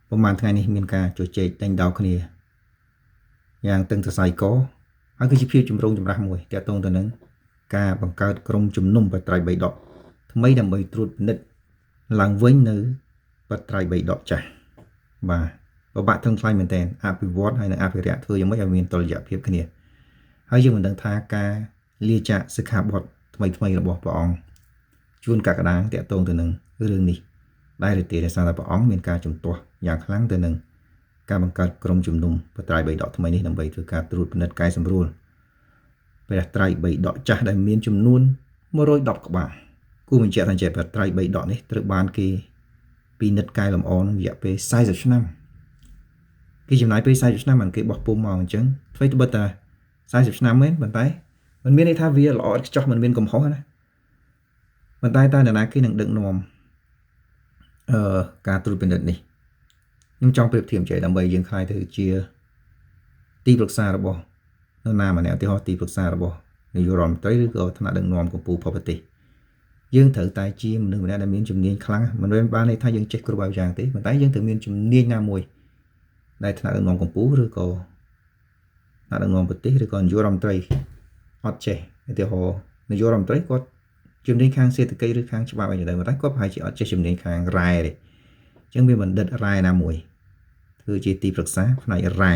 ប្រហែលថ្ងៃនេះមានការជជែកតែងដោគ្នាយ៉ាងតឹងសរសៃកហើយគឺជាភាពចម្រូងចម្រាសមួយទាក់ទងទៅនឹងការបង្កើតក្រុមជំនុំបត្រៃ3ដកថ្មីដើម្បីត្រួតពិនិត្យឡើងវិញនៅបត្រៃ3ដកចាស់បាទពិបាកថ្លៃមែនតើអភិវឌ្ឍហើយនឹងអភិរក្សធ្វើយ៉ាងម៉េចឲ្យមានតុល្យភាពគ្នាហើយយើងមិនដឹងថាការលាចាកសិក្ខាបទថ្មីរបស់ព្រះអង្គជួនកក្កដាទាក់ទងទៅនឹងរឿងនេះដែលរទេដោយសារតែព្រះអង្គមានការជំទាស់យ៉ាងខ្លាំងទៅនឹងការបង្កើតក្រុមជំនុំបត្រៃ3ដកថ្មីនេះដើម្បីធ្វើការត្រួតពិនិត្យកែសម្រួលព្រះត្រៃ3ដកចាស់ដែលមានចំនួន110ក្បាលគូបញ្ជាក់ថាជាព្រះត្រៃ3ដកនេះត្រូវបានគេពិនិត្យកែលម្អក្នុងរយៈពេល40ឆ្នាំគេចំណាយពេល40ឆ្នាំមិនគេបោះពុំមកអញ្ចឹងធ្វើត្បិតតែ40ឆ្នាំមែនប៉ុន្តែมันមានន័យថាវាល្អឥតខ្ចោះมันមានកំហុសណាប៉ុន្តែតើនរណាគេនឹងដឹកនាំការត្រួតពិនិត្យនេះខ្ញុំចង់ប្រៀបធៀបចេះដើម្បីយើងខ្លាយទៅជាទីប្រឹក្សារបស់នរណាម្នាក់ឧទាហរណ៍ទីប្រឹក្សារបស់នាយករដ្ឋមន្ត្រីឬក៏ថ្នាក់ដឹកនាំកម្ពុជាប្រទេសយើងត្រូវតែជាមនុស្សម្នាក់ដែលមានជំនាញខ្លាំងមិនមែនបានន័យថាយើងចេះគ្រប់បែបយ៉ាងទេប៉ុន្តែយើងត្រូវមានជំនាញណាមួយដែលថ្នាក់ដឹកនាំកម្ពុជាឬក៏ថ្នាក់ដឹកនាំប្រទេសឬក៏នាយករដ្ឋមន្ត្រីអត់ចេះឧទាហរណ៍នាយករដ្ឋមន្ត្រីគាត់ជំនាញខាងសេដ្ឋកិច្ចឬខាងច្បាប់អីយ៉ាងដែរប៉ុន្តែគាត់ប្រហែលជាអត់ចេះជំនាញខាងរ៉ែទេអញ្ចឹងវាបណ្ឌិតរ៉ែណាមួយធ្វើជាទីប្រឹក្សាផ្នែករ៉ែ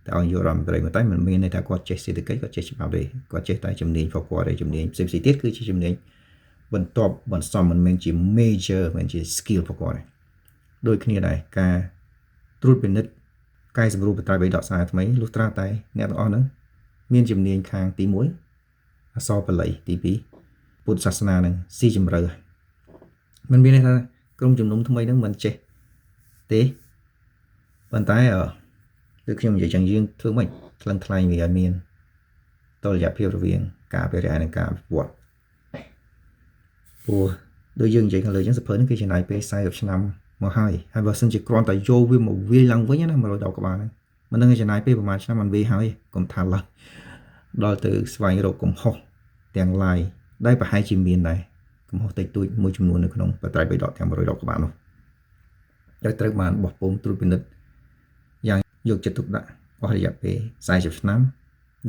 តែឲ្យនាយករដ្ឋមន្ត្រីតែមិនមានន័យថាគាត់ចេះសេដ្ឋកិច្ចគាត់ចេះច្បាប់ទេគាត់ចេះតែជំនាញរបស់គាត់ទេជំនាញផ្សេងៗទៀតគឺជាជំនាញបន្ទាប់បន្សំមិនមែនជា major មិនជា skill របស់គាត់ទេដូចគ្នាដែរការត្រួតពិនិត្យកែសម្រួលបត្រៃ3ដកសារថ្មីលុះត្រាតែអ្នកទាំងអស់ហ្នឹងមានជំនាញខាងទី1អក្សរបាលីទី2ពុទ្ធសាសនានឹងស៊ីជម្រៅមិនមានន័យថាក្រុមជំនុំថ្មីហ្នឹងមិនចេះទេប៉ុន្តែដូចខ្ញុំនិយាយចឹងយើងធ្វើម៉េចថ្លឹងថ្លែងវាឲ្យមានតុល្យភាពរវាងការអភិរក្សនិងការអភិវឌ្ឍព្រោះដូចយើងនិយាយខាងលើចឹងសភើនេះគេចំណាយពេល40ឆ្នាំមកហើយបើសិនជាគ្រាន់តែយកវាមកវាយឡើងវិញណា110ក្បាលហ្នឹងមិនដឹងចំណាយពេលប្រហែលឆ្នាំមិនវាយហើយកុំថាឡើយដល់ទៅស្វែងរកកំហុសទាំងឡាយដែលប្រហែលជាមានដែរកំហុសតិចតួចមួយចំនួននៅក្នុងបត្រៃ3ដកទាំង110ក្បាលនោះដែលត្រូវបានបោះពុម្ពត្រួតពិនិត្យយ៉ាងយកចិត្តទុកដាក់អស់រយៈពេល40ឆ្នាំ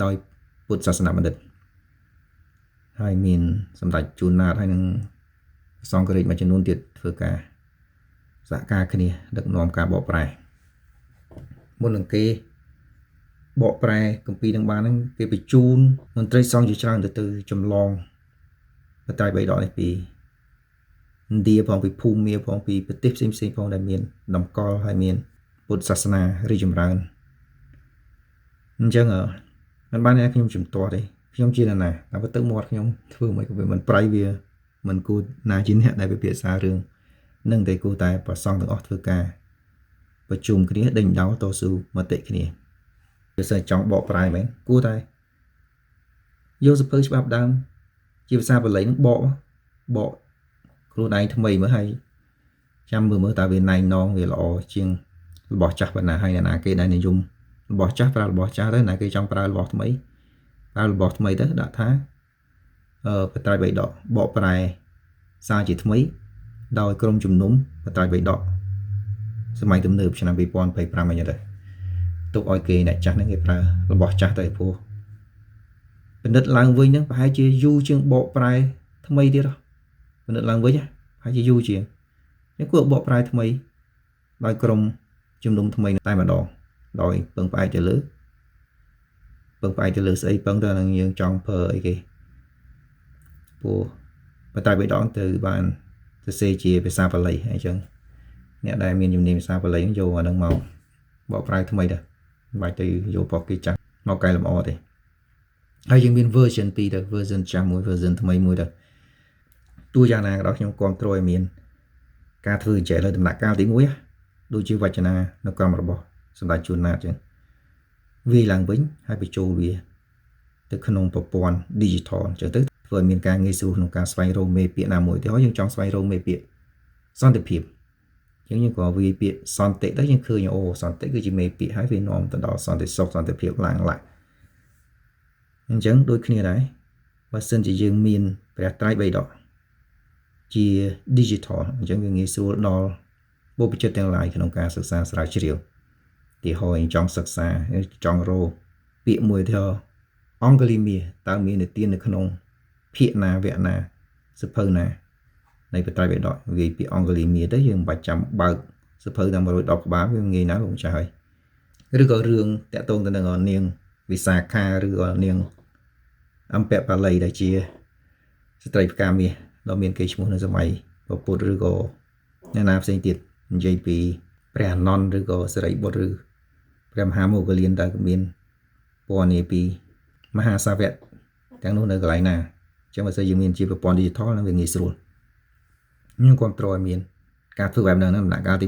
ដោយពុទ្ធសាសនាបណ្ឌិតហើយមានសម្ដេចជួនណាតហើយនឹងសង្ឃរាជមួយចំនួនទៀតធ្វើការសហការគ្នាដឹកនាំការបកប្រែមុននឹងគេបកប្រែគម្ពីរនឹងបានហ្នឹងគេបញ្ជូនមន្ត្រីសង្ឃជាច្រើនទៅចម្លងបត្រៃ3ដកនេះពីឥណ្ឌាផងពីភូមាផងពីប្រទេសផ្សេងៗផងដែលមានតម្កល់ហើយមានពុទ្ធសាសនារីកចម្រើនអញ្ចឹងមិនបានថាខ្ញុំជំទាស់ទេខ្ញុំជាណាតែបើទឹកមាត់ខ្ញុំធ្វើមិនក៏វាមិនប្រៃវាមិនគួរណាជាអ្នកដែលពិភាក្សារឿងនឹងតែគួរតែប្រសងទាំងអស់ធ្វើការប្រជុំគ្នាដេញដោលតស៊ូមតិគ្នាបើសិនចង់បកប្រែមែនគួរតែយកសភៅច្បាប់ដើមជាភាសាបាលីនឹងបកខ្លួនឯងថ្មីមើលហើយចាំមើលតើវាណែងណងវាល្អជាងរបស់ចាស់ប៉ុណ្ណាហើយណាគេដែលនិយមរបស់ចាស់ប្រើរបស់ចាស់ទៅណាគេចង់ប្រើរបស់ថ្មីប្រើរបស់ថ្មីទៅដាក់ថាបត្រៃ3ដកបកប្រែសារជាថ្មីដោយក្រុមជំនុំបត្រៃ3ដកសម័យទំនើបឆ្នាំ2025អញ្ចឹងទៅទុកឲ្យគេអ្នកចាស់ហ្នឹងគេប្រើរបស់ចាស់ទៅព្រោះពិនិត្យឡើងវិញហ្នឹងប្រហែលជាយូរជាងបកប្រែថ្មីទៀតពិនិត្យឡើងវិញប្រហែលជាយូរជាងអញ្ចឹងគួរបកប្រែថ្មីដោយក្រុមជំនុំថ្មីតែម្ដងដោយពឹងផ្អែកទៅលើស្អីពឹងទៅនឹងយើងចង់ប្រើអីគេព្រោះបត្រៃ3ដកទៅបានសរសេរជាភាសាបាលីអញ្ចឹងអ្នកដែលមានជំនាញភាសាបាលីយកអានឹងមកបកប្រែថ្មីដែរមិនបាច់ទៅយករបស់គេចាស់មកកែលម្អទេហើយយើងមាន version 2ទៅ version ចាស់មួយ version ថ្មីមួយទៅទោះយ៉ាងណាក៏ដោយខ្ញុំគ្រប់គ្រងឲ្យមានការធ្វើចែកលើដំណាក់កាលទី1ដូចជាវចនានុក្រមរបស់សម្ដេចជួនណាតអញ្ចឹងវាយឡើងវិញហើយបញ្ចូលវាទៅក្នុងប្រព័ន្ធ digital អញ្ចឹងទៅធ្វើឲ្យមានការងាយស្រួលក្នុងការស្វែងរកមេពាក្យណាមួយទៅហើយយើងចង់ស្វែងរកមេពាក្យសន្តិភាពអញ្ចឹងយើងក៏វាយពាក្យសន្តិទៅយើងឃើញអូសន្តិគឺជាមេពាក្យហើយវានាំទៅដល់សន្តិសុខសន្តិភាពឡើងអញ្ចឹងដូចគ្នាដែរបើសិនជាយើងមានព្រះត្រៃ3ដកជា digital អញ្ចឹងវាងាយស្រួលដល់ bộ bị chấtទាំងlạiក្នុងការសិក្សាស្រាវជ្រាវទីហើយចង់សិក្សាចង់រកពាក្យមួយថាអង់គ្លេសមាសតើមាននិទាននៅក្នុងភាគណាវគ្គណាសភៅណានៃបត្រៃបិដកវាពាក្យអង់គ្លេសមាសទៅយើងមិនបាច់ចាំបើកសភៅទាំង110ក្បាលវាងាយណាស់លោកចាស់ហើយឬក៏រឿងតាក់ទងទៅនឹងនាងវិសាខាឬក៏នាងអំពៈបាលីដែលជាស្ត្រីផ្កាមាសដ៏មានគេឈ្មោះនៅសម័យពុទ្ធឬក៏អ្នកណាផ្សេងទៀតនិយាយពីព្រះអានន្ទឬក៏សិរីបុត្រឬព្រះមហាមោគលានតើមានពណ៌នាពីមហាសាវកទាំងនោះនៅកន្លែងណាអញ្ចឹងបើសិនយើងមានជាប្រព័ន្ធ digital នឹងវាងាយស្រួលខ្ញុំគ្រប់គ្រងឲ្យមានការធ្វើបែបហ្នឹងដំណាក់កាលទី